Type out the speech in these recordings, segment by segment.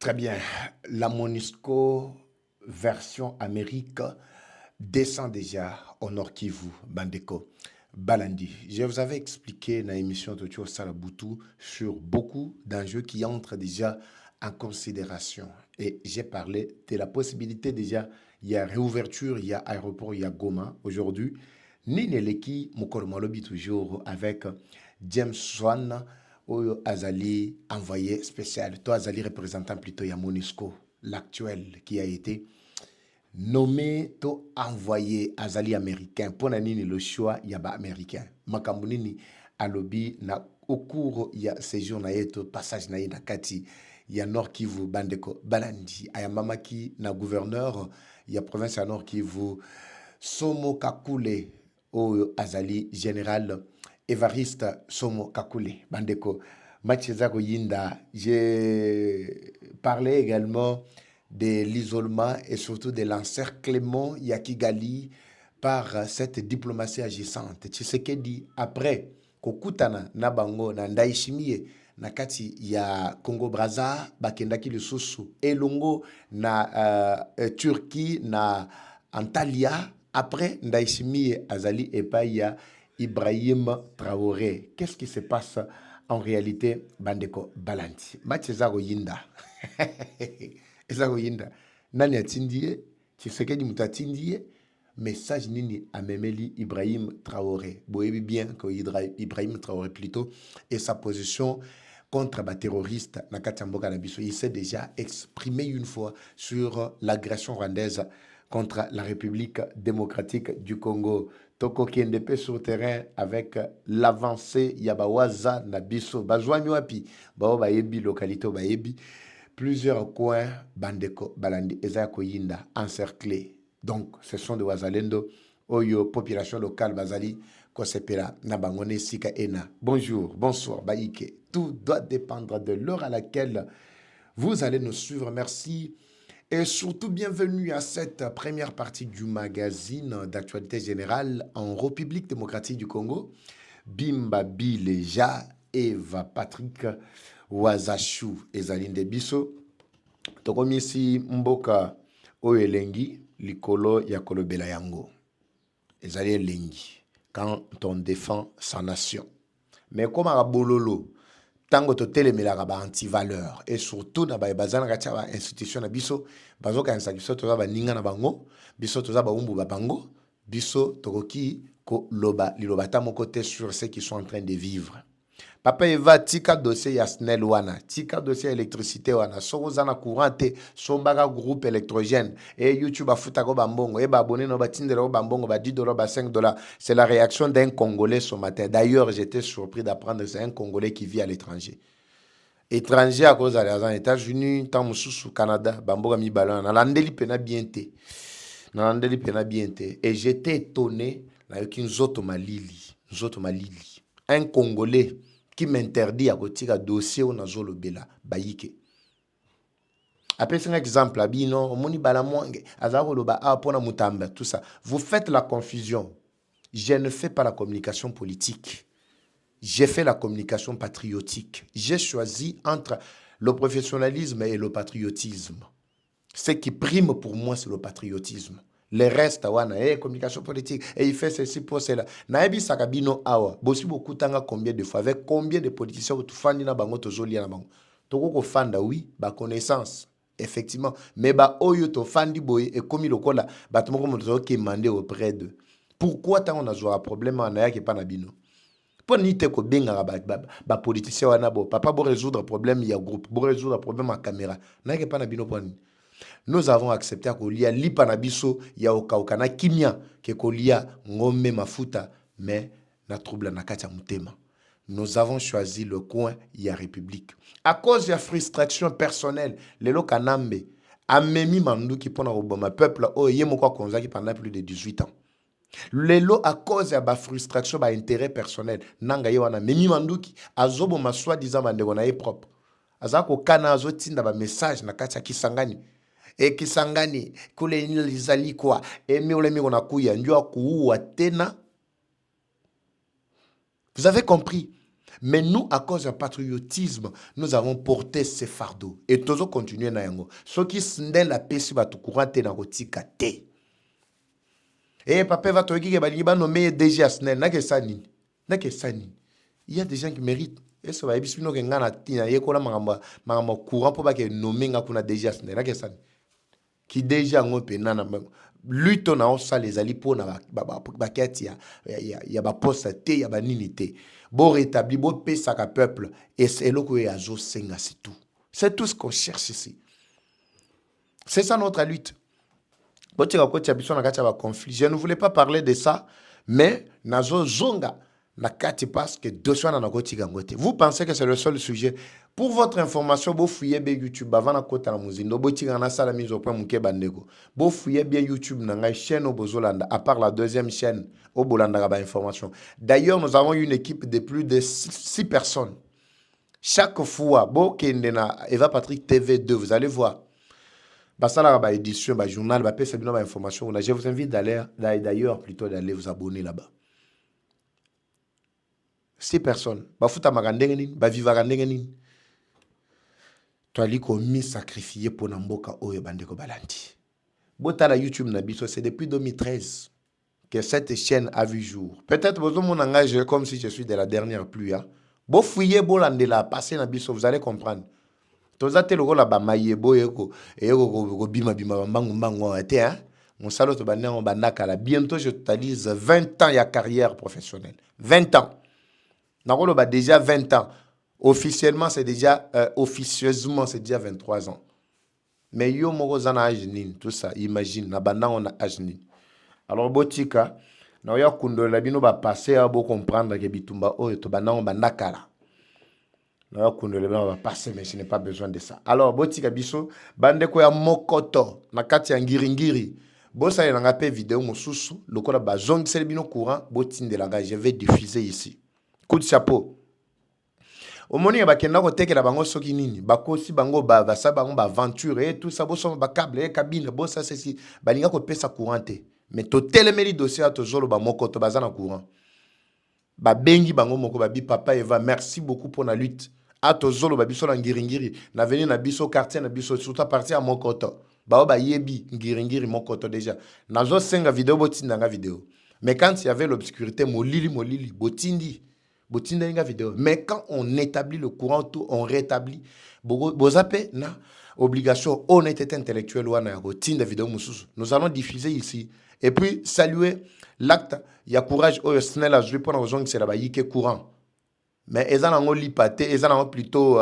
Très bien. La Monisco version Amérique descend déjà au Nord Kivu, Bandeko, Balandi. Je vous avais expliqué dans l'émission de Tio Salabutu sur beaucoup d'enjeux qui entrent déjà en considération. Et j'ai parlé de la possibilité déjà, il y a réouverture, il y a aéroport, il y a Goma aujourd'hui. Nineleki Mokoromalobi toujours avec James Swan, Oyo Azali envoyé spécial. Toi Azali représentant plutôt ya MONUSCO, l'actuel qui a été nommé to envoyé Azali américain. Pour nini le choix yaba américain. Makambunini alobi na au cours ya séjour na yeto passage na na kati ya Nord Kivu Bandeko Balandi ayamamaki na gouverneur ya province ya Nord Kivu Somo Kakule oyo azali général Évariste Somo Kakule Bandeko Machezako Yinda. J'ai parlé également de l'isolement et surtout de l'encerclement Yakigali par cette diplomatie agissante. Tshisekedi après kokutana na bango na Ndaishimie na kati ya Congo Brazza bakendaki lisusu elongo na Turquie na Antalya après Ndaishimie azali epai ya Ibrahim Traoré. Qu'est-ce qui se passe en réalité Bandeko Balanti Machezako Yinda ezako yinda nani atindie Tshisekedi mutu atindie message nini amemeli Ibrahim Traoré boyebi bien que Ibrahim Traoré plutôt et sa position contre les terroristes na kati ya mboka na biso. Il s'est déjà exprimé une fois sur l'agression rwandaise contre la République démocratique du Congo. Toko Kiendepe sur terrain avec l'avancée Yabawaza na biso bazwami wapi bao bayebi localité bayebi plusieurs coins Bandeko Balandi Ezaya Koyinda encerclés. Donc ce sont des Wazalendo Oyo population locale Bazali Kosepera Nabangone Sika Ena. Bonjour, bonsoir Baïke. Tout doit dépendre de l'heure à laquelle vous allez nous suivre. Merci. Et surtout, bienvenue à cette première partie du magazine d'actualité générale en République démocratique du Congo. Bimba Bileja, Eva Patrick Wazashu Ezalinde Biso. Tokomisi Mboka Oelengi, Likolo Yakolobela Yango. Ezali Elengi, quand on défend sa nation. Mais comme à Bololo, tango to telemelaka ba anti-valeur et surtout na ba bazana katia ba institution na biso bazoka nsa biso toza ba ninga na bango biso toza ba umbu ba bango biso tokoki ko loba liloba ta moko te sur ceux qui sont en train de vivre. Papa Eva tika dossier ya SNEL wana tika dossier électricité wana soko zana courant te sombaka groupe électrogène et YouTube afuta ko bambongo et ba abonné no ba tindela ko bambongo ba 10 dollars ba 5 dollars. C'est la réaction d'un Congolais ce matin. D'ailleurs, j'étais surpris d'apprendre que c'est un Congolais qui vit à l'étranger. Étranger à cause des États-Unis, tant au Canada, bamboga mi balon na landeli pena bien te. Na landeli pena bien te et j'étais étonné na yoki nzoto malili, nzoto malili. Un Congolais qui m'interdit à kotika dossier ou nazolo bela bayike. Après c'est un exemple abino moni bala mwange azako loba pona mutamba tout ça. Vous faites la confusion. Je ne fais pas la communication politique. J'ai fait la communication patriotique. J'ai choisi entre le professionnalisme et le patriotisme. Ce qui prime pour moi, c'est le patriotisme. Le reste, communication politique, et il fait ceci pour cela. Naebi sakabino awa, bossi beaucoup tanga combien de fois, avec combien de politiciens que tu fandi na bango tozoli na bango. Toko ko fanda oui, ba connaissance, effectivement, mais ba oyo to fandi boy et comme il kola, ba tomoko moto qui mandé auprès de. Pourquoi tant on a joué un problème en aya qui pas na bino? Pour ni te ko benga ba politicien wana bo, papa bo résoudre problème ya groupe, bo résoudre problème à caméra. Na qui pas na bino pour. Nous avons accepté à Kolia Lipanabiso, ya okaukana kimia, ke Kolia ngome mafuta, mais na trouble na katia mutema. Nous avons choisi le coin ya République. À cause de la frustration personnelle, les lokanambe, amemi mandu qui pona Obama, peuple, oh, yemoko konzaki pendant plus de 18 ans. Lelo à cause de la frustration, ba intérêt personnel, nanga yewana, memi manduki, azobo ma soi-disant bandeko na ye propre. Azako kana azotinda ba message na katia kisangani. Et Kisangani, kule nilizali kwa, emi ule mi kuya, njua kuua tena. Vous avez compris? Mais nous, à cause du patriotisme, nous avons porté ces fardeaux. Et tous continuer na yango. Ceux qui sont la paix, si va tout courant, t'es dans rotika te. Et papa va te dire qu'il va nommer DG Asnel. N'a que ça ni. N'a que ça ni. Il y a des gens qui méritent. Et ça va être bien que ngana tina. Il y a quoi là mangamba courant pour pas que nommer ngakuna DG Asnel. N'a que ça ni. Qui déjà ont penana lutte na osa les ali pour na ba kati ya ba poste te ya ba nini te bo rétabli bo pesa ka peuple et c'est loko ya zo senga c'est tout ce qu'on cherche ici, c'est ça notre lutte. Botika ko tia biso na kati ya ba conflit, je ne voulais pas parler de ça mais nazo zonga na kati parce que dossier na kotika ngote. Vous pensez que c'est le seul sujet? Pour votre information, vous fouillez bien YouTube avant na kota na muzindo botika na sala mise au point muke bandeko. Vous fouillez bien YouTube na ngai chaîne au Bozolanda à part la deuxième chaîne au Bolanda ba information. D'ailleurs, nous avons une équipe de plus de 6 personnes. Chaque fois, bo kende na Eva Patrick TV2, vous allez voir. Basala ba édition ba journal ba pesa bino ba information. Je vous invite d'ailleurs plutôt d'aller vous abonner là-bas. 6 personnes. Bafuta magandenge nini, ba vivaka ndenge nini. Toali komi sacrifié pour Namboka Oyo Bandeko Balandi. Botala YouTube Nabiso, c'est depuis 2013 que cette chaîne a vu jour. Peut-être que mon engagement comme si je suis de la dernière pluie. Bo fouillez Bolandela, passez Nabiso, vous allez comprendre. Tozate logo la ba mayebo eko eko bima bima mbangu mbangu ete hein. Mon salaud to bande on bandaka la. Bientôt je totalise 20 ans ya carrière professionnelle. 20 ans. Nakolo ba déjà 20 ans. Officiellement, c'est déjà, officieusement, c'est déjà 23 ans. Mais yo moko zana ajnin, tout ça, imagine, na banda on a ajnin. Alors, botika, na oya kundo la bino ba passer à beau comprendre que bitumba oyo to banda on banda kala. Na oya kundo la bino ba passer, mais je n'ai pas besoin de ça. Alors, botika biso, bande ko ya mokoto, na kati ya ngiringiri. Bosa ya nga pe vidéo mosusu, lokola ba zong sel bino courant, botinde la ga, je vais diffuser ici. Coup de chapeau. Au moment où bakenda ko tekela bango soki nini bakosi bango ba sa bango ba aventure et tout ça boso ba câble et cabine bosa ceci balinga ko pesa courante mais to telemeli dossier to zolo ba moko to bazana courant ba bengi bango moko ba bi papa Eva merci beaucoup pour la lutte a to zolo ba biso na ngiringiri na venu na biso quartier na biso surtout à partir à mokoto ba yebi ngiringiri mokoto déjà na zo senga vidéo botinda nga vidéo mais quand il y avait l'obscurité molili botindi vidéo. Mais quand on établit le courant, tout, on rétablit. Bozapé, na obligation, honnêteté intellectuelle, vidéo. Nous allons diffuser ici. Et puis, saluer l'acte. Il y a courage, snell à jouer pour nos gens qui c'est là-bas, courant. Mais ils ont lipate, ils ont plutôt.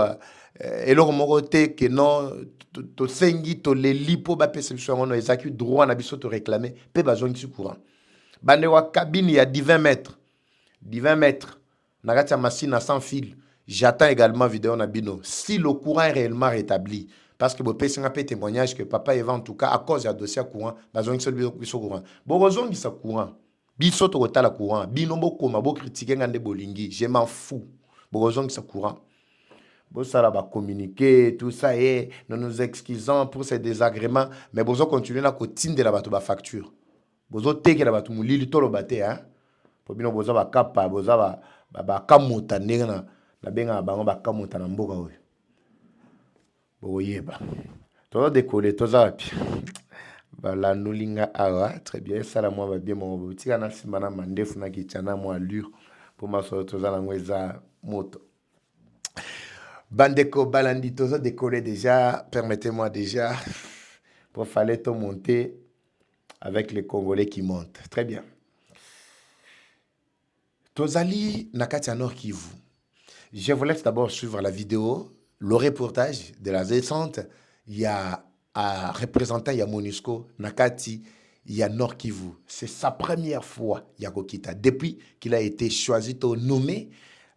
Et leur moroté que non, to sengi, to les lipo, bapé, c'est le ils ont droit à biso te réclamer, pe besoin de courant. Bandewa cabine, il y a 10 20 mètres. 10 20 mètres. Nagati machine à 100 fil. J'attends également vidéo na bino. Si le courant est réellement rétabli, parce que vous pouvez faire témoignage que papa Eva en tout cas à cause du dossier courant, besoin de ce courant. Bon besoin de ce courant. Biso to la courant. Bino bo koma bo critiquer ngande bolingi. Je m'en fous. Bon besoin de ce courant. Bon ça là va communiquer tout ça et nous nous excusons pour ces désagréments, mais besoin continuer la cotine de la bateau ba facture. Besoin teke la bateau moulili to lo baté hein. Pour bino besoin ba kapa besoin ba kamuta ndenge na benga bango ba kamuta na mboka oyo boyeba to décoller to zapi bala nulinga awa très bien ça la moi ba bien mon botika na simba na mandefu na kichana mo allure pour ma so to za ngweza moto bandeko balandi to décoller déjà, permettez-moi déjà pour fallait to monter avec les Congolais qui montent très bien. Tozali Nakati Nord Kivu. Je vous laisse d'abord suivre la vidéo, le reportage de la descente. Il y a un représentant, il y a MONUSCO, Nakati, il y a Nord Kivu. C'est sa première fois, Yakokita, depuis qu'il a été choisi, nommé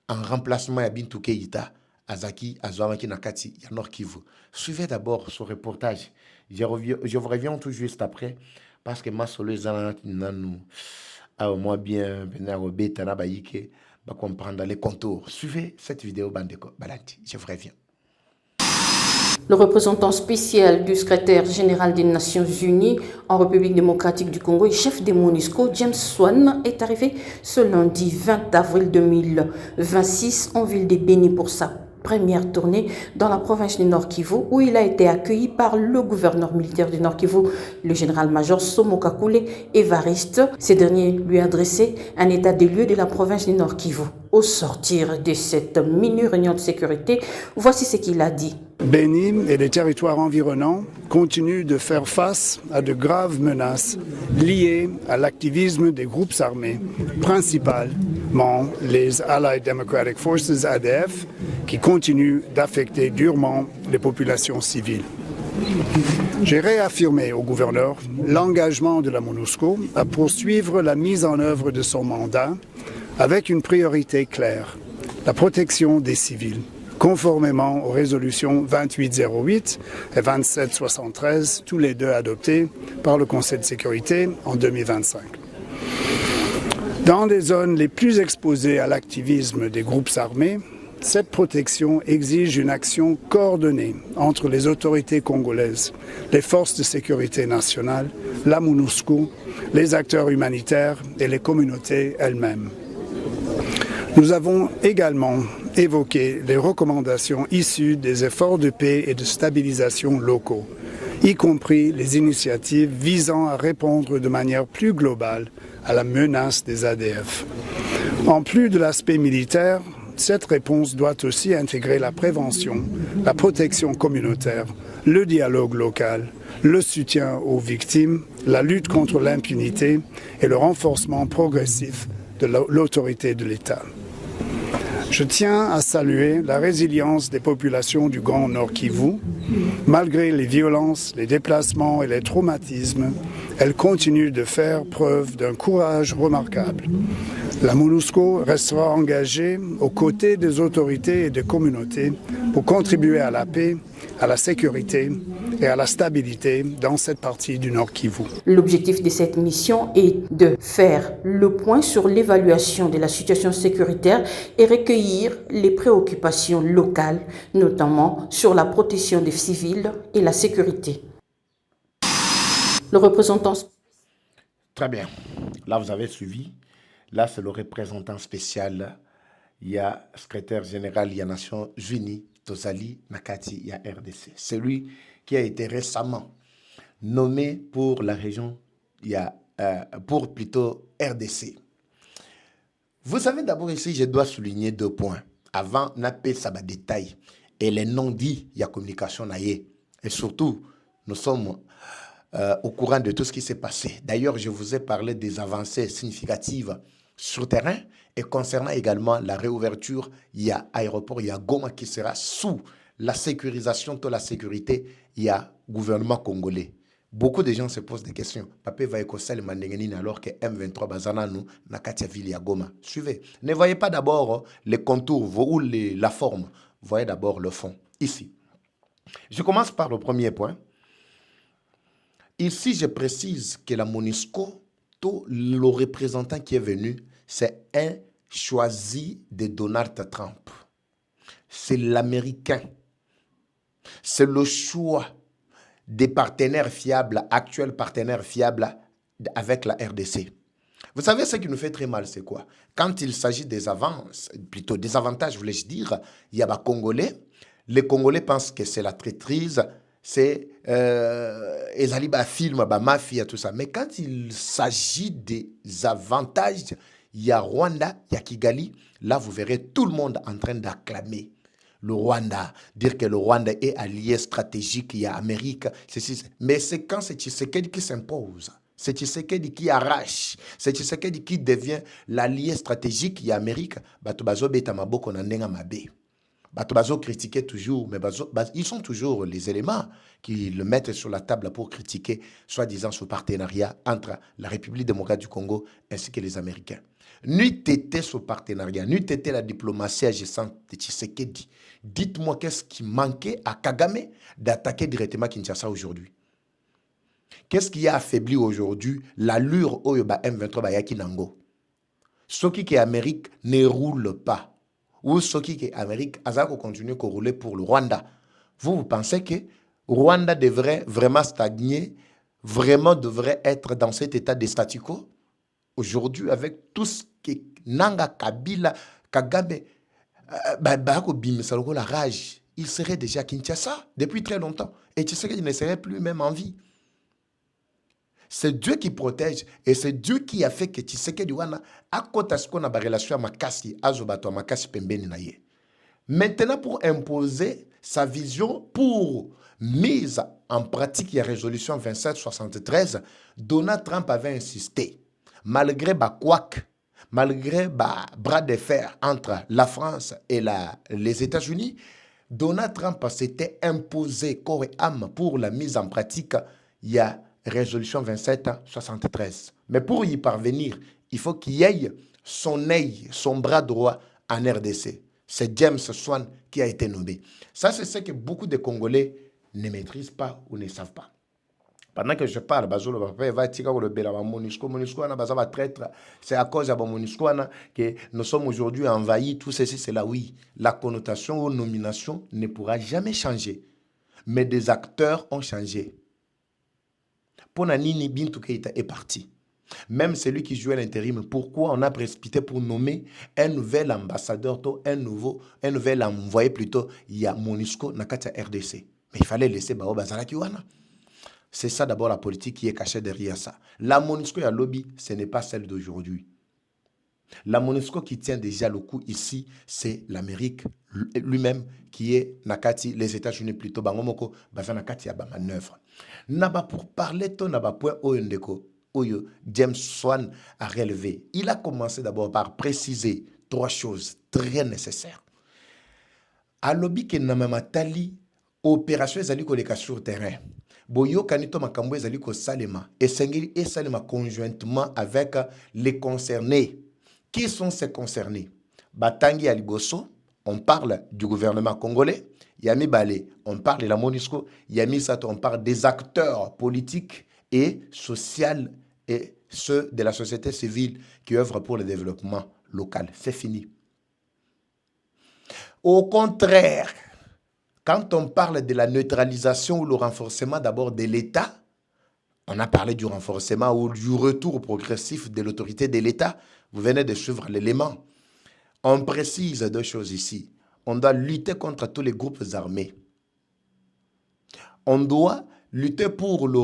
en remplacement à Bintou Keïta, Azaki, Azwamaki, Nakati, il y a Nord Kivu. Suivez d'abord ce reportage. Je vous reviens tout juste après, parce que ma solo nanou. Ah, moi bien, va comprendre les contours. Suivez cette vidéo, Bandeko Balandi. Je vous reviens. Le représentant spécial du secrétaire général des Nations Unies en République démocratique du Congo et chef des MONUSCO, James Swan, est arrivé ce lundi 20 avril 2026 en ville de Beni pour sa première tournée dans la province du Nord Kivu, où il a été accueilli par le gouverneur militaire du Nord Kivu, le général-major Somo Kakule Évariste. Ce dernier lui a adressé un état des lieux de la province du Nord Kivu. Au sortir de cette mini-réunion de sécurité, voici ce qu'il a dit. Beni et les territoires environnants continuent de faire face à de graves menaces liées à l'activisme des groupes armés, principalement les Allied Democratic Forces ADF, qui continuent d'affecter durement les populations civiles. J'ai réaffirmé au gouverneur l'engagement de la MONUSCO à poursuivre la mise en œuvre de son mandat avec une priorité claire, la protection des civils, conformément aux résolutions 2808 et 2773, tous les deux adoptées par le Conseil de sécurité en 2025. Dans les zones les plus exposées à l'activisme des groupes armés, cette protection exige une action coordonnée entre les autorités congolaises, les forces de sécurité nationale, la MONUSCO, les acteurs humanitaires et les communautés elles-mêmes. Nous avons également évoqué les recommandations issues des efforts de paix et de stabilisation locaux, y compris les initiatives visant à répondre de manière plus globale à la menace des ADF. En plus de l'aspect militaire, cette réponse doit aussi intégrer la prévention, la protection communautaire, le dialogue local, le soutien aux victimes, la lutte contre l'impunité et le renforcement progressif de l'autorité de l'État. Je tiens à saluer la résilience des populations du Grand Nord Kivu. Malgré les violences, les déplacements et les traumatismes, elles continuent de faire preuve d'un courage remarquable. La MONUSCO restera engagée aux côtés des autorités et des communautés pour contribuer à la paix, à la sécurité et à la stabilité dans cette partie du Nord Kivu. L'objectif de cette mission est de faire le point sur l'évaluation de la situation sécuritaire et recueillir les préoccupations locales, notamment sur la protection des civils et la sécurité. Le représentant... Très bien. Là, vous avez suivi. Là, c'est le représentant spécial. Il y a secrétaire général, il y a Nations Unies, Tozali Nakati, il y a RDC. C'est lui qui a été récemment nommé pour la région, pour plutôt RDC. Vous savez d'abord ici, je dois souligner 2 points. Avant, on a payé ça des détails. Et les non-dits, il y a communication. Et surtout, nous sommes au courant de tout ce qui s'est passé. D'ailleurs, je vous ai parlé des avancées significatives sur terrain et concernant également la réouverture, il y a aéroport, il y a Goma qui sera sous la sécurisation de la sécurité, il y a gouvernement congolais. Beaucoup de gens se posent des questions. Papé va écosser le Mandengenine alors que M23 bazana nous na katia ville ya Goma. Suivez. Ne voyez pas d'abord les contours ou la forme. Voyez d'abord le fond. Ici. Je commence par le premier point. Ici, je précise que la MONUSCO, tout le représentant qui est venu, c'est un choisi de Donald Trump. C'est l'Américain. C'est le choix des partenaires fiables, actuels partenaires fiables avec la RDC. Vous savez, ce qui nous fait très mal, c'est quoi? Quand il s'agit des avances, plutôt des avantages, voulais-je dire, il y a des Congolais. Les Congolais pensent que c'est la traîtrise, c'est Ezaliba film, mafia, tout ça. Mais quand il s'agit des avantages, il y a Rwanda, il y a Kigali. Là, vous verrez tout le monde en train d'acclamer le Rwanda, dire que le Rwanda est allié stratégique, il y a Amérique. Mais c'est quand c'est Tshisekedi qui s'impose. C'est Tshisekedi qui arrache. C'est Tshisekedi qui devient l'allié stratégique, il y a Amérique. Batubazo betamaboko nandenga mabe. Batubazo critiquait toujours, mais ils sont toujours les éléments qui le mettent sur la table pour critiquer, soi-disant, ce partenariat entre la République démocratique du Congo ainsi que les Américains. N'eût été ce partenariat, n'eût été la diplomatie agissante de Tshisekedi. Dites-moi qu'est-ce qui manquait à Kagame d'attaquer directement Kinshasa aujourd'hui? Qu'est-ce qui a affaibli aujourd'hui l'allure au M23 Bayaki Nango? Ce qui est Amérique ne roule pas. Ou ce qui est Amérique, Azako continue à rouler pour le Rwanda. Vous pensez que Rwanda devrait vraiment stagner, vraiment devrait être dans cet état de statu quo? Aujourd'hui, avec tout ce que Nanga, Kabila, Kagame, la rage, il serait déjà à Kinshasa depuis très longtemps. Et tu sais qu'il ne serait plus même en vie. C'est Dieu qui protège et c'est Dieu qui a fait que Tshisekedi wana à côté ce qu'on a relation à Makasi, Azobato, Makasi Pembeni na ye. Maintenant, pour imposer sa vision, pour mise en pratique la résolution 2773, Donald Trump avait insisté, malgré Bakwak, malgré bras de fer entre la France et les États-Unis, Donald Trump s'était imposé corps et âme pour la mise en pratique. Il y a résolution 2773. Mais pour y parvenir, il faut qu'il y ait son œil, son bras droit en RDC. C'est James Swan qui a été nommé. Ça, c'est ce que beaucoup de Congolais ne maîtrisent pas ou ne savent pas. Pendant que je parle, c'est à cause de MONUSCO que nous sommes aujourd'hui envahis, tout ceci, c'est là, oui. La connotation aux nominations ne pourra jamais changer. Mais des acteurs ont changé. Ponanini Bintou Keïta est parti. Même celui qui jouait l'intérim, pourquoi on a précipité pour nommer un nouvel ambassadeur, un nouvel envoyé plutôt, il y a MONUSCO Nakata RDC. Mais il fallait laisser Bao Bazaraki Wana. C'est ça d'abord la politique qui est cachée derrière ça. La MONUSCO et la lobby, ce n'est pas celle d'aujourd'hui. La MONUSCO qui tient déjà le coup ici, c'est l'Amérique lui-même qui est Nakati, les États-Unis plutôt, Bangomoko, Baza Nakati à manœuvre. Naba pour parler ton naba point Oyondeko, Oyo, James Swan a relevé. Il a commencé d'abord par préciser 3 choses très nécessaires. À lobby que namamatali, opération ezali koleka sur terrain. Boyo kanito makambo ezali ko salema et sengeli et salema conjointement avec les concernés. Qui sont ces concernés? Batangi Aliboso, on parle du gouvernement congolais. Yami Balé, on parle de la MONUSCO. Yami Sato, on parle des acteurs politiques et sociaux et ceux de la société civile qui œuvrent pour le développement local. C'est fini. Au contraire, quand on parle de la neutralisation ou le renforcement d'abord de l'État, on a parlé du renforcement ou du retour progressif de l'autorité de l'État. Vous venez de suivre l'élément. On précise 2 choses ici. On doit lutter contre tous les groupes armés. On doit lutter pour le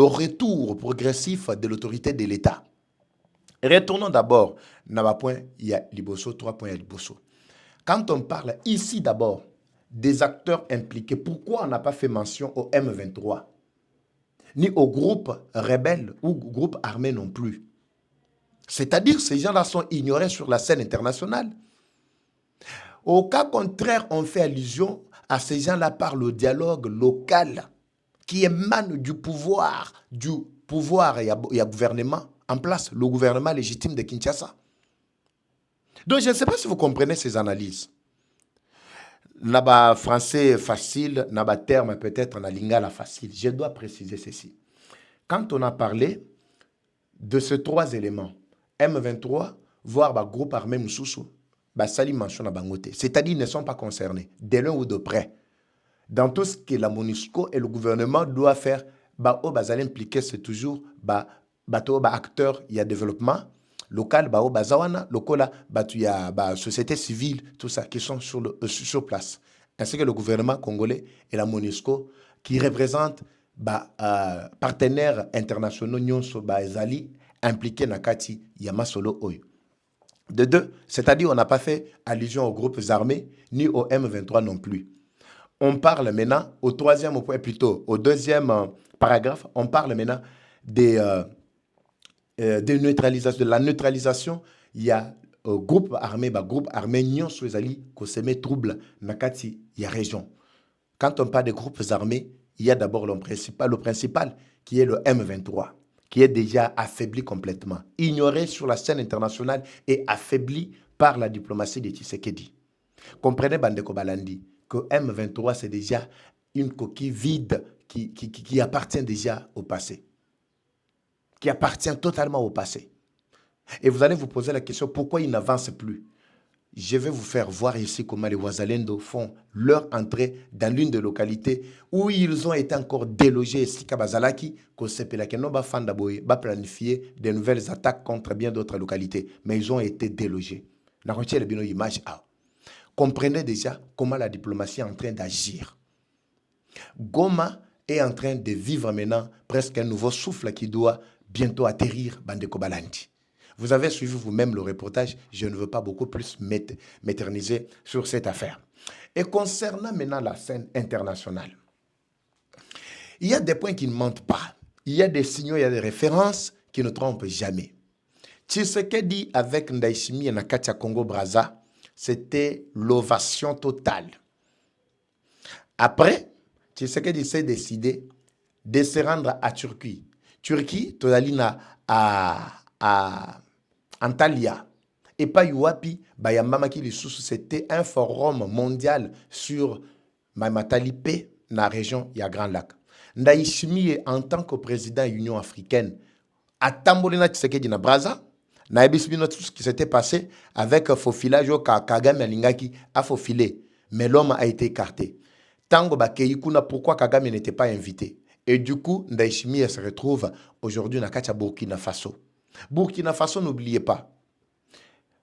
retour progressif de l'autorité de l'État. Retournons d'abord. Dans point, il y a Liboso, 3 points à Liboso. Quand on parle ici d'abord des acteurs impliqués, pourquoi on n'a pas fait mention au M23 ni aux groupes rebelles ou groupes armés non plus? C'est-à-dire que ces gens-là sont ignorés sur la scène internationale. Au cas contraire, on fait allusion à ces gens-là par le dialogue local qui émane du pouvoir et à gouvernement en place, le gouvernement légitime de Kinshasa. Donc je ne sais pas si vous comprenez ces analyses. Naba français facile, naba terme peut-être na lingala facile. Je dois préciser ceci. Quand on a parlé de ces 3 éléments, M23, voire groupe armé Moussoussou, Sali mention na bangote. C'est-à-dire qu'ils ne sont pas concernés, de loin ou de près. Dans tout ce que la MONUSCO et le gouvernement doivent faire, bazali impliqué, c'est toujours acteurs, il y a développement local, bazawana, lokola, il y a société civile, tout ça, qui sont sur place. Ainsi que le gouvernement congolais et la MONUSCO, qui représentent partenaires internationaux, nyonso, ezali, impliqués dans Kati, Yamasolo Oyo. De 2, c'est-à-dire on n'a pas fait allusion aux groupes armés, ni au M23 non plus. On parle maintenant, au 3e point, plutôt, au 2e paragraphe, on parle maintenant de neutralisation, de la neutralisation. Il y a groupe armé, nyons soezali, ko seme trouble, nakati, il y a région. Quand on parle de groupes armés, il y a d'abord le principal, qui est le M23, qui est déjà affaibli complètement, ignoré sur la scène internationale et affaibli par la diplomatie de Tshisekedi. Comprenez, Bandeko Balandi, que M23, c'est déjà une coquille vide qui appartient déjà au passé, qui appartient totalement au passé. Et vous allez vous poser la question, pourquoi il n'avance plus? je vais vous faire voir ici comment les Wazalendo font leur entrée dans l'une des localités où ils ont été encore délogés. Sika Bazalaki, Kosepelakeno Bafandaboye, va planifier de nouvelles attaques contre bien d'autres localités. Mais ils ont été délogés. Comprenez déjà comment la diplomatie est en train d'agir. Goma est en train de vivre maintenant presque un nouveau souffle qui doit bientôt atterrir Bandeko Balandi. Vous avez suivi vous-même le reportage, je ne veux pas beaucoup plus m'éterniser sur cette affaire. Et concernant maintenant la scène internationale, il y a des points qui ne mentent pas. Il y a des signaux, il y a des références qui ne trompent jamais. Tshisekedi avec Ndayishimiye na Katia Congo-Brazza, c'était l'ovation totale. Après, Tshisekedi s'est décidé de se rendre à Turquie. Turquie, Todalina à Antalya. Et pas Yuapi, Bayambama qui c'était un forum mondial sur Mamatalipe, dans la région ya Grand Lac. Ndayishimiye en tant que président de l'Union africaine, a Tambolina Tshisekedi na Brazza, na ebisbino tout ce qui s'était passé avec Fofilage au Kagame Alingaki a faufilé, mais l'homme a été écarté. Tango Bakeyikuna, pourquoi Kagame n'était pas invité? Et du coup, Ndayishimiye se retrouve aujourd'hui dans Burkina Faso. Burkina Faso, n'oubliez pas,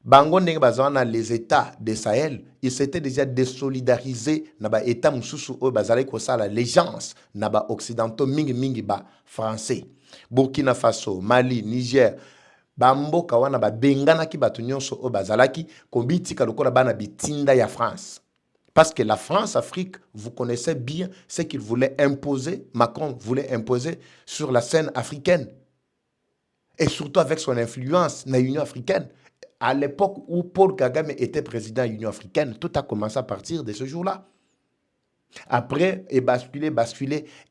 Bango ndenge bazana les États de Sahel, ils s'étaient déjà désolidarisés na ba État mususu o bazali ko sala l'allégeance na ba occidentaux mingi ba français. Burkina Faso, Mali, Niger, bamboka wana ba bengana ki batu nyonso o bazalaki ko bitika lokola bana bitinda ya France. Parce que la France-Afrique, vous connaissez bien ce qu'il voulait imposer, Macron voulait imposer sur la scène africaine. Et surtout avec son influence dans l'Union africaine. À l'époque où Paul Kagame était président de l'Union africaine, tout a commencé à partir de ce jour-là. Après, et basculer,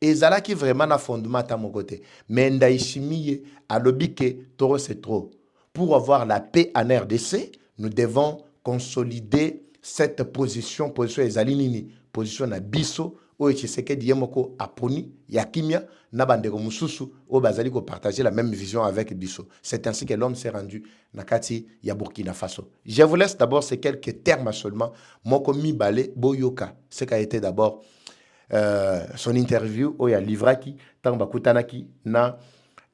et ça qui vraiment a fondement à mon côté. Mais Ndayishimiye a lobby que trop c'est trop. Pour avoir la paix en RDC, nous devons consolider cette position ezalinini, position na biso, o Tshisekedi yemoko aponi, yakimia, na bandeko mususu, o bazali ko partager la même vision avec biso. C'est ainsi que l'homme s'est rendu na kati ya Burkina Faso. Je vous laisse d'abord ces quelques termes seulement. Moko Mibale Boyoka, ce qu'a été d'abord son interview, o ya livraki, tamba kutanaki na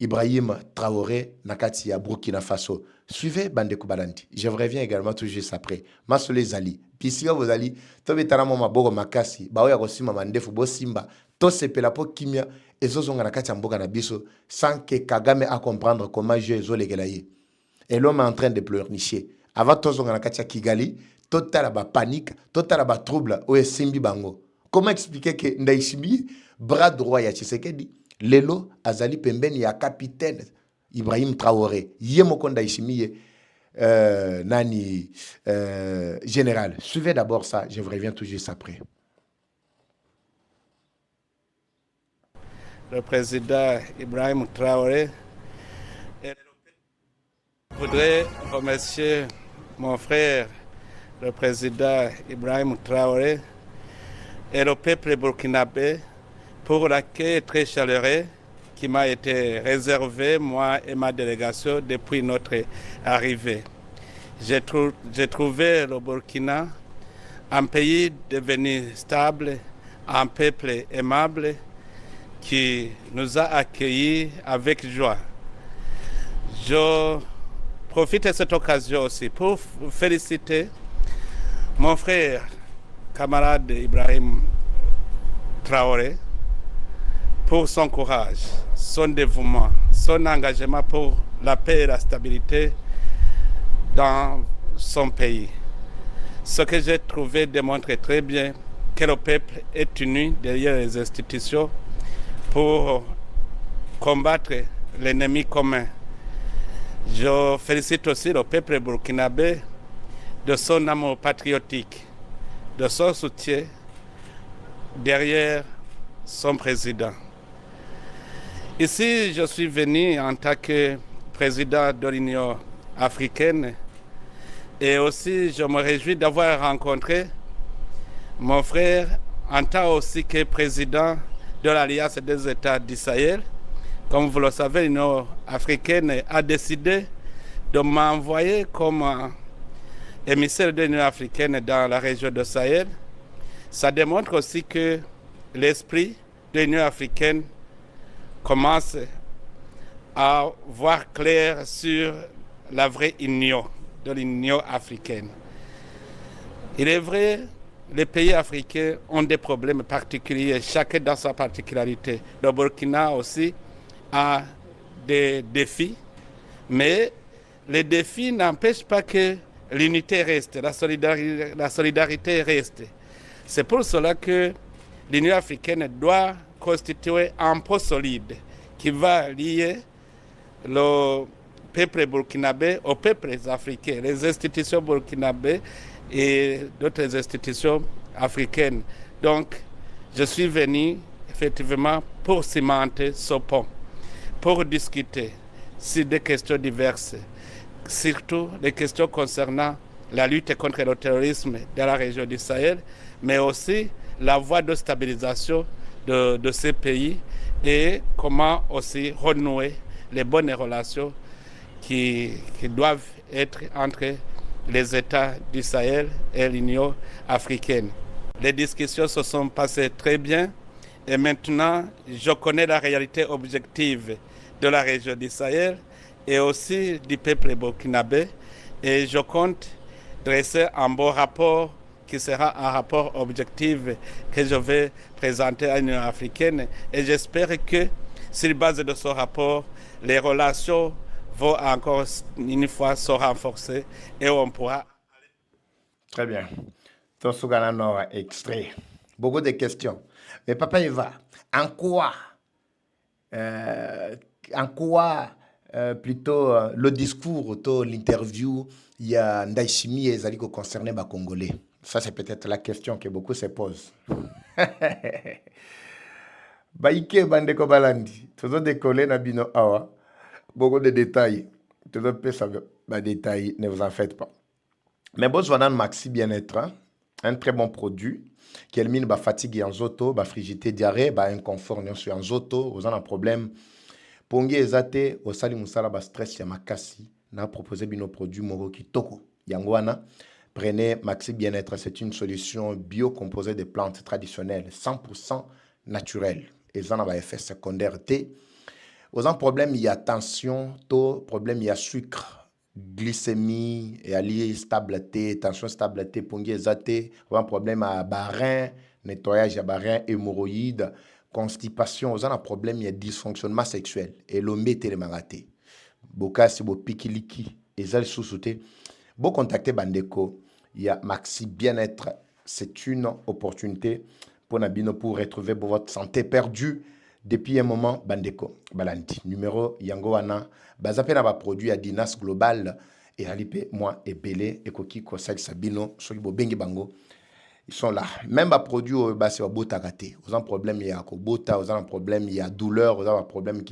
Ibrahim Traoré Nakati à Burkina Faso. Suivez Bandeko Balandi. Je vous reviens également tout juste après. Masole Zali. Pisiga vous allez. Tobetana mama bogo makasi. Baoya kosima mandefu bo simba. To sepela po kimia. Ezo zonga nakati mboga na biso. Sans que Kagame a comprendre comment jouer ezo legelaye. Et l'homme est en train de pleurnicher. Avant to zonga nakati Kigali. Totala ba panique. Totala ba trouble. Oye simbi bango. Comment expliquer que Ndayishimiye, bras droit ya Tshisekedi, Lelo azali pembeni ya capitaine Ibrahim Traoré. Yemoko Ndayishimiye général. Suivez d'abord ça, je vous reviens tout juste après. Le président Ibrahim Traoré. Je voudrais remercier mon frère, le président Ibrahim Traoré, et le peuple burkinabé pour l'accueil très chaleureux qui m'a été réservé, moi et ma délégation, depuis notre arrivée. J'ai trouvé le Burkina un pays devenu stable, un peuple aimable qui nous a accueillis avec joie. Je profite de cette occasion aussi pour féliciter mon frère, camarade Ibrahim Traoré, pour son courage, son dévouement, son engagement pour la paix et la stabilité dans son pays. Ce que j'ai trouvé démontre très bien que le peuple est uni derrière les institutions pour combattre l'ennemi commun. Je félicite aussi le peuple burkinabé de son amour patriotique, de son soutien derrière son président. Ici, je suis venu en tant que président de l'Union africaine et aussi je me réjouis d'avoir rencontré mon frère en tant aussi que président de l'Alliance des États du Sahel. Comme vous le savez, l'Union africaine a décidé de m'envoyer comme émissaire de l'Union africaine dans la région de Sahel, ça démontre aussi que l'esprit de l'Union africaine commence à voir clair sur la vraie union de l'Union africaine. Il est vrai, les pays africains ont des problèmes particuliers, chacun dans sa particularité. Le Burkina aussi a des défis, mais les défis n'empêchent pas que l'unité reste, la solidarité reste. C'est pour cela que l'Union africaine doit constituer un pont solide qui va lier le peuple burkinabé aux peuples africains, les institutions burkinabées et d'autres institutions africaines. Donc, je suis venu effectivement pour cimenter ce pont, pour discuter sur des questions diverses, surtout des questions concernant la lutte contre le terrorisme dans la région du Sahel, mais aussi la voie de stabilisation de ces pays et comment aussi renouer les bonnes relations qui doivent être entre les États du Sahel et l'Union africaine. Les discussions se sont passées très bien et maintenant je connais la réalité objective de la région du Sahel et aussi du peuple burkinabé et je compte dresser un bon rapport qui sera un rapport objectif que je vais présenter à l'Union africaine et j'espère que sur la base de ce rapport, les relations vont encore une fois se renforcer et on pourra... Très bien. Tosugana Nord extrait. Beaucoup de questions. Mais Papa Eva, en quoi plutôt le discours, l'interview, il y a Ndaïchimi et Zaliko concerné les Congolais? Ça, c'est peut-être la question que beaucoup se posent. Baïke Bandeko Balandi, toujours décollé Nabino Awa. Beaucoup de détails. Tout le monde ça détails, ne vous en faites pas. Mais bon, je Maxi Bien-être, hein? Un très bon produit qui élimine la fatigue en zoto, la frigidité, diarrhée, inconfort en zoto, vous avez un problème. Pongi ezate, au sali musala ba stress ya makasi, na proposé bino produit moro kitoko. Yangwana, prenez Maxi Bien-être, c'est une solution bio composée de plantes traditionnelles, 100% naturelles. Et ça n'a effet secondaire T. Aux un problème, il y a tension, taux, problème, il y a sucre, glycémie, et allié stabilité, tension, stabilité, pongi ezate, un problème à barin, nettoyage à barin, hémorroïdes, constipation, aux un problème, il y a dysfonctionnement sexuel, et l'homme est télémaraté. Bokasi, bo pikiliki, et ça, sous-souté. Bon contacter Bandeko, il y a Maxi Bien-être, c'est une opportunité pour Nabino pour retrouver votre santé perdue. Depuis un moment, Bandeko, Balandi, numéro Yangoana, Bazapé n'a pas produit à Dinas Global, et Alipe, moi, et Belé, et Koki, Kosal, Sabino, Sokibo, Bengi Bango, ils sont là. Même à produit au Basse, au Botakate, vous avez un problème, il y a Kobota, vous avez un problème, il y a douleur, vous avez un problème,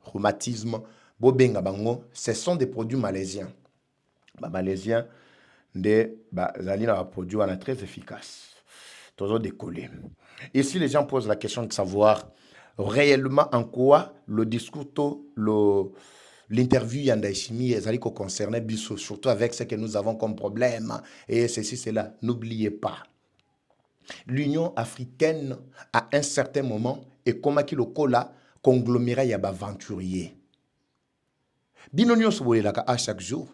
rhumatisme, Bobenga Bango, ce sont des produits malaisiens. Malaisiens, des Zalina produits, on est très efficace. Toujours décollé. Ici, les gens posent la question de savoir réellement en quoi le discours, l'interview Yandaishimi et Zaliko concernait Bissot, surtout avec ce que nous avons comme problème et ceci, cela. N'oubliez pas, l'Union africaine, à un certain moment, et comme qui le cola, congloméré y a aventurier. Binonio se voulait là à chaque jour.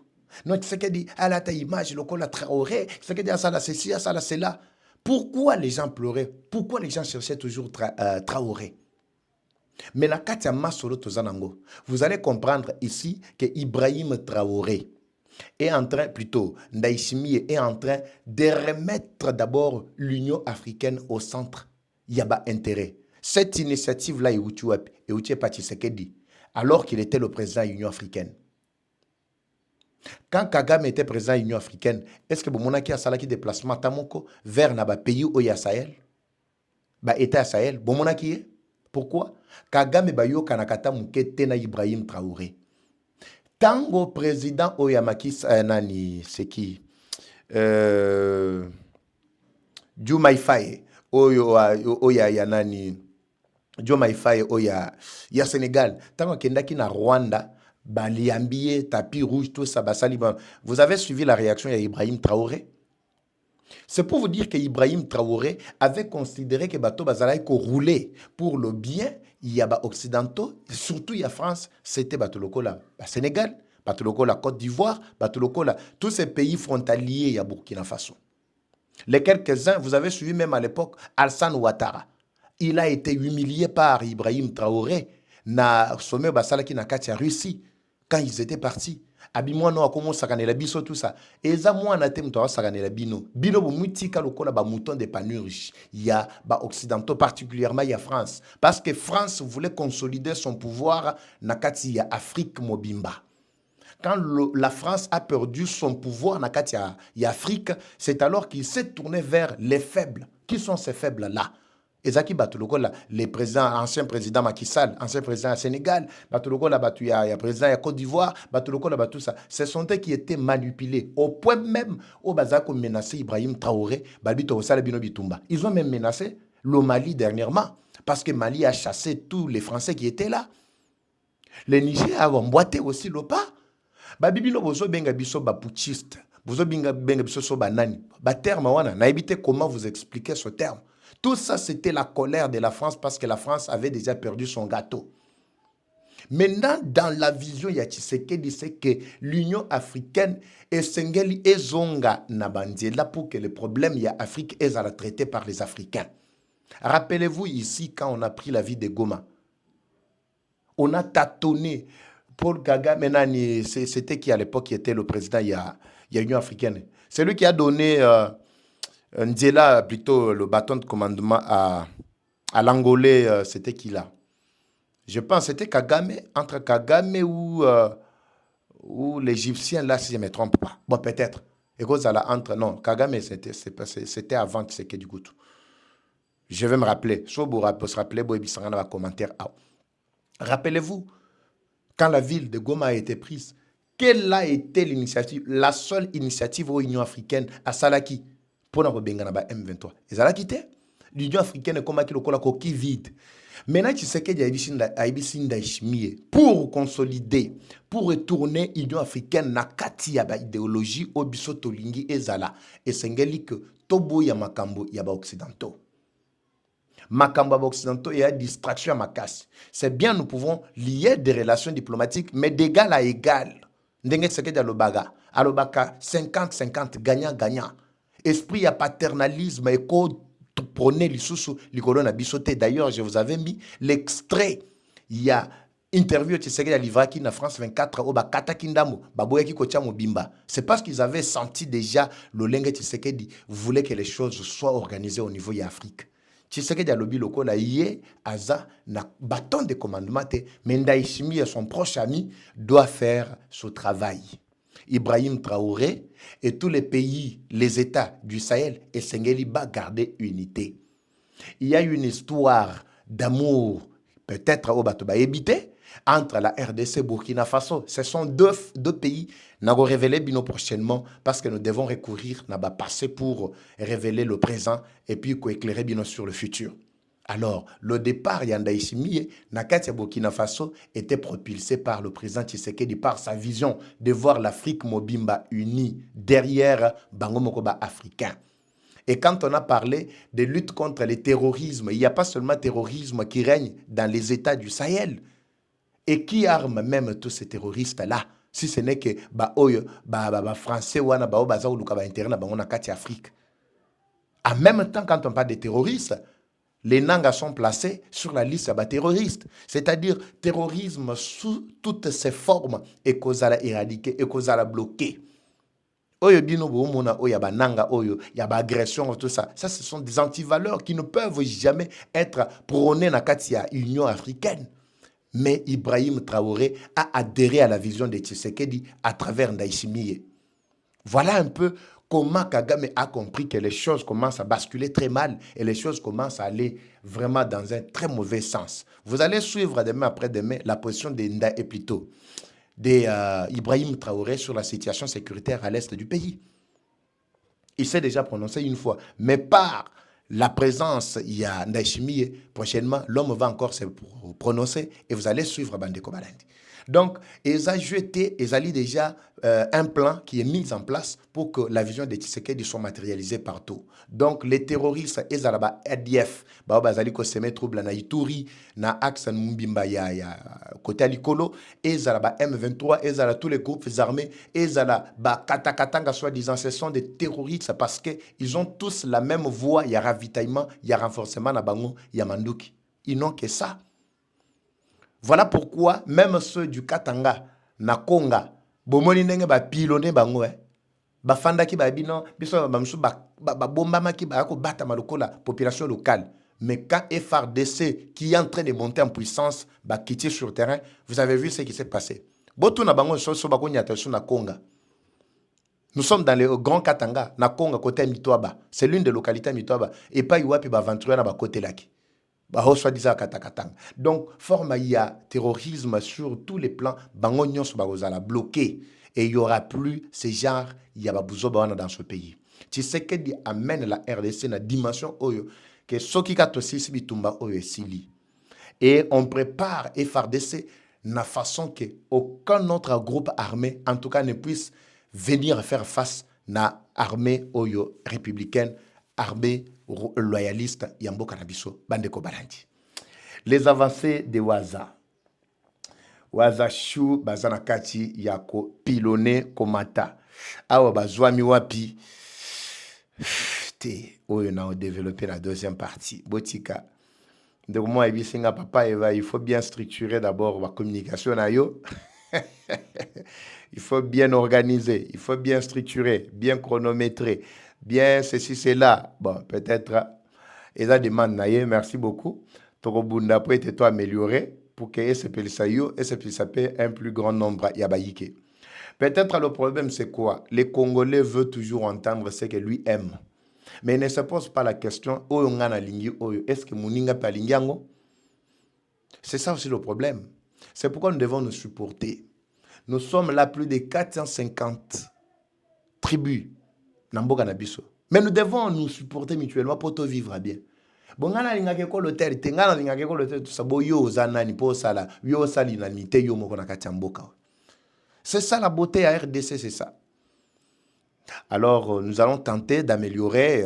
Non, tu sais que dit, à la ta image, le cola Traoré, tu sais que dit, à ça là, ceci, à ça là, c'est là. Pourquoi les gens pleuraient? Pourquoi les gens cherchaient toujours Traoré? Mais la Katia Masolo Tozanango, vous allez comprendre ici que Ibrahim Traoré est en train, plutôt, Ndaïchimi est en train de remettre d'abord l'Union africaine au centre. Il y a intérêt. Cette initiative-là, Eoutie Pachisekedi, alors qu'il était le président de l'Union africaine. Quand Kagame était président de l'Union africaine, est-ce que Bomonaki a salaki déplacement Tamoko vers le pays où il y a Sahel? État Sahel, Bomonaki est? Pourquoi? Kagame bayo kanakata mukete na Ibrahim Traoré. Tango président Oyamaki nani c'est qui? Diomaye Faye oya ya nani? Diomaye Faye oya ya Sénégal. Tango kendaki na Rwanda Baliambié, tapis rouge, tout ça, basali. Vous avez suivi la réaction d'Ibrahim Traoré? C'est pour vous dire qu'Ibrahim Traoré avait considéré que Bato Bazalaï roulait pour le bien, il y a occidentaux, surtout il y a France, c'était Bato Lokola, Sénégal, Bato Lokola, Côte d'Ivoire, Bato Lokola, tous ces pays frontaliers, il y a Burkina Faso. Les quelques-uns, vous avez suivi même à l'époque Alassane Ouattara. Il a été humilié par Ibrahim Traoré na sommet Basalaki na Katia Russie quand ils étaient partis. Abimwa no akomo sakane la biso tout ça. Eza moi na tem to sakane la bino. Bino bo mutika lokola ba mouton de panurge. Il y a ba occidentaux particulièrement il y a France parce que France voulait consolider son pouvoir na kati ya Afrique mobimba. Quand la France a perdu son pouvoir na kati ya Afrique, c'est alors qu'il s'est tourné vers les faibles. Qui sont ces faibles là? Ezaki Batulokola, les présidents, ancien président Macky Sall, ancien président du Sénégal, Batulokola, il y a président de Côte d'Ivoire, Batulokola, tout ça. Ce sont eux qui étaient manipulés au point même où Bazako menacé Ibrahim Traoré, Babito Salabino Bitumba. Ils ont même menacé le Mali dernièrement parce que Mali a chassé tous les Français qui étaient là. Les Nigériens ont emboîté aussi le pas. Babibino Bozo Benga Biso Baputiste, Bozo Benga Biso Sobanani. Terme, n'a évité comment vous expliquer ce terme. Tout ça, c'était la colère de la France parce que la France avait déjà perdu son gâteau. Maintenant, dans la vision, il y a Tshisekedi, c'est que l'Union africaine est Sengeli et Zonga Nabandiela pour que les problèmes, il y a Afrique, est à la traiter par les Africains. Rappelez-vous ici, quand on a pris la vie de Goma, on a tâtonné. Paul Kagame, c'était qui à l'époque qui était le président, il y a l'Union africaine. C'est lui qui a donné... Ndjela, plutôt le bâton de commandement à l'Angolais, c'était qui là? Je pense que c'était Kagame, entre Kagame ou l'Égyptien, là, si je ne me trompe pas. Bon, peut-être. Et entre, non, Kagame, c'était avant que c'était du Goutou. Je vais me rappeler. Soboura peut se rappeler, Boebi Sarana va commentaire. Rappelez-vous, quand la ville de Goma a été prise, quelle a été l'initiative, la seule initiative aux Union africaine à Salaki? Pour M23. Ils ont quitté. L'Union africaine est comme un coquille vide. Maintenant, tu sais qu'il y a pour consolider, pour retourner l'Union africaine na kati ya ba idéologie obiso tolingi ezala. Et sengeli que tobo ya makambo ya ba occidentaux. Makambo ba occidentaux et ya distraction à makasi. C'est bien, nous pouvons lier des relations diplomatiques, mais d'égal à égal. Ndenge tseke ya lobaga. Alobaka 50-50, gagnant-gagnant. Esprit à paternalisme et prôner les colonnes à bisoté. D'ailleurs, je vous avais mis l'extrait. Il y a interview Tshisekedi à Livraki na France 24 au Bakata Kindamo, Baboyaki Kotiamo Bimba. C'est parce qu'ils avaient senti déjà le Lengue Tshisekedi voulait que les choses soient organisées au niveau de l'Afrique. Tshisekedi a lobby local a yé aza na bâton de commandement mais Ndaïchimi et son proche ami doit faire ce travail. Ibrahim Traoré et tous les pays, les États du Sahel et Sengeliba garder unité. Il y a une histoire d'amour, peut-être au Batoba évité, entre la RDC et Burkina Faso. Ce sont deux pays. Nous allons révéler bino prochainement parce que nous devons recourir à passé pour révéler le présent et puis éclairer bino sur le futur. Alors, le départ Yandaïchimie, Nakatia Burkina Faso, était propulsé par le président Tshisekedi, par sa vision de voir l'Afrique Mobimba unie derrière Bango Mokoba africain. Et quand on a parlé de lutte contre le terrorisme, il n'y a pas seulement le terrorisme qui règne dans les États du Sahel. Et qui arme même tous ces terroristes-là, si ce n'est que Français ou Afrique. En même temps, quand on parle de terroristes, les Nangas sont placés sur la liste des terroristes. C'est-à-dire terrorisme sous toutes ses formes et qu'on a éradiqué et qu'on a bloqué. Oyo bino bo mona oyo ba nanga oyo ya ba agression tout ça. Ça ce sont des antivaleurs qui ne peuvent jamais être prônées na kati ya Union africaine. Mais Ibrahim Traoré a adhéré à la vision de Tshisekedi à travers Ndaïchimie. Voilà un peu comment Kagame a compris que les choses commencent à basculer très mal et les choses commencent à aller vraiment dans un très mauvais sens. Vous allez suivre demain après-demain la position d'Ibrahim Traoré sur la situation sécuritaire à l'est du pays. Il s'est déjà prononcé une fois, mais par la présence, il y a Ndaïchimie, prochainement, l'homme va encore se prononcer et vous allez suivre Bandeko Balandi. Donc, ils ont jeté, ils ont déjà un plan qui est mis en place pour que la vision de Tshisekedi soit matérialisée partout. Donc, les terroristes, ils ont ADF, ils ont semé trouble na Ituri, na Axe Mbimba, côté Alikolo, ils ont M23, ils ont tous les groupes armés, ils ont Katakatanga, soi-disant, ce sont des terroristes parce qu'ils ont tous la même voie, il y a ravitaillement, il y a renforcement na Bango, il y a Manduki. Ils n'ont que ça. Voilà pourquoi même ceux du Katanga, na Konga, bomoni ndenge ba pilone bango ba fanda ki ba bino biso ba msu ba bomba maki ba ko bata malokola population locale. Mais quand FARDC qui est en train de monter en puissance ba quitter sur terrain, vous avez vu ce qui s'est passé. Botu na bango so ba ko nyata sur na Konga. Nous sommes dans le grand Katanga, na Konga côté Mitwaba. C'est l'une des localités Mitwaba et pas Iwapi ba aventurer na ba côté laki. Donc, forme il y a terrorisme sur tous les plans. Bangonyon se bloqué et il n'y aura plus ce genre il y a dans ce pays. Tu sais que amène la RDC dans la dimension oyo que ce qui a aussi bitumba oyo sili. Et on prépare FARDC na façon que aucun autre groupe armé en tout cas ne puisse venir faire face na armée oyo républicaine, armée loyaliste Yambo Kanabiso, Bandeko Balandi. Les avancées de Waza. Waza Chou, Bazanakati, Yako, Pilone, Komata. Awa Bazwami Wapi. On a développé la deuxième partie. Botika. Donc, moi, papa, il faut bien structurer d'abord la communication. Il faut bien organiser, il faut bien structurer, bien chronométrer. Bien, ceci, c'est là. Bon, peut-être, et ça demande, merci beaucoup. Torobunda peut être amélioré pour que SPLSAP un plus grand nombre yabaïke. Peut-être le problème, c'est quoi? Les Congolais veulent toujours entendre ce que lui aime. Mais il ne se pose pas la question, est-ce que Mouninga Palingango? C'est ça aussi le problème. C'est pourquoi nous devons nous supporter. Nous sommes là plus de 450 tribus. Mais nous devons nous supporter mutuellement pour tout vivre bien. C'est ça la beauté à RDC, c'est ça. Alors, nous allons tenter d'améliorer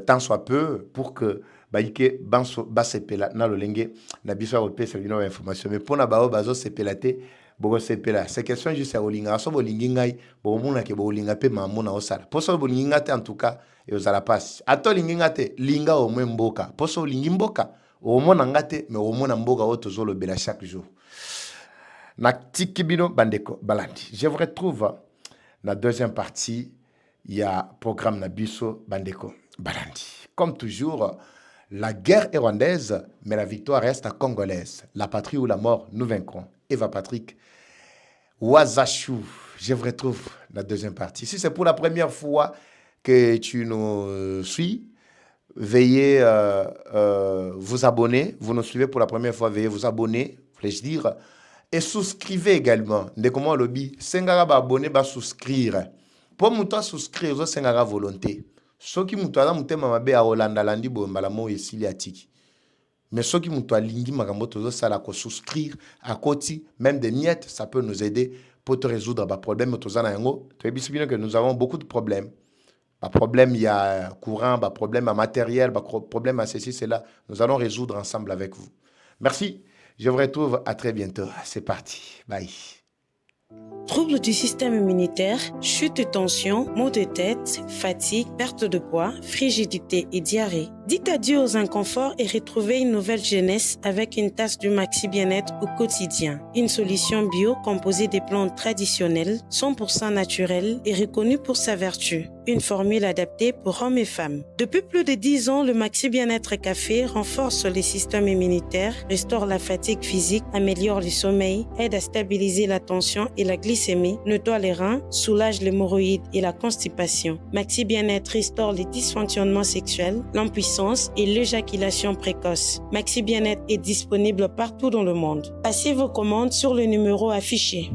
tant soit peu pour que baïke banso basepela na lolenge na biso européen c'est une information mais pour na bao bazo sepelate bogo sepela c'est question juste à olinga so bolingi ngai bo mona ke bo olinga pe mamona osala poso bolingi ngate en tout cas et osala passe ato lingi ngate linga au moins mboka poso lingi mboka au mona ngate mais au mona mboka auto zolo bela chaque jour na tikibino bandeko balandi je vous retrouve la deuxième partie il y a programme na biso bandeko balandi comme toujours. La guerre est rwandaise, mais la victoire reste congolaise. La patrie ou la mort, nous vaincrons. Eva Patrick, Wazachou, je vous retrouve la deuxième partie. Si c'est pour la première fois que tu nous suis, veuillez vous abonner. Vous nous suivez pour la première fois, veuillez vous abonner, voulais-je dire. Et souscrivez également. Dès comment le lobby, Sengara va abonner, va souscrire. Pour moi, souscrire, vous Sengara volonté. Ceux qui m'ont dit mabe a Hollanda landi bo mbalamo esili atiki. Mais ceux qui m'ont lingi makambo tozo sala ko souscrire à côté même des miettes ça peut nous aider pour te résoudre ba problème tozo na yango. Tu sais bien que nous avons beaucoup de problèmes. Ba problème il y a courant, ba problème à matériel, ba problème à ceci cela. Nous allons résoudre ensemble avec vous. Merci. Je vous retrouve à très bientôt. C'est parti. Bye. Troubles du système immunitaire, chute de tension, maux de tête, fatigue, perte de poids, frigidité et diarrhée. Dites adieu aux inconforts et retrouvez une nouvelle jeunesse avec une tasse du Maxi Bien-être au quotidien. Une solution bio composée des plantes traditionnelles, 100% naturelles et reconnue pour sa vertu. Une formule adaptée pour hommes et femmes. Depuis plus de 10 ans, le Maxi Bien-être Café renforce les systèmes immunitaires, restaure la fatigue physique, améliore le sommeil, aide à stabiliser la tension et la glycémie, nettoie les reins, soulage l'hémorroïde et la constipation. Maxi Bien-être restaure les dysfonctionnements sexuels, l'impuissance et l'éjaculation précoce. Maxi Bien-être est disponible partout dans le monde. Passez vos commandes sur le numéro affiché.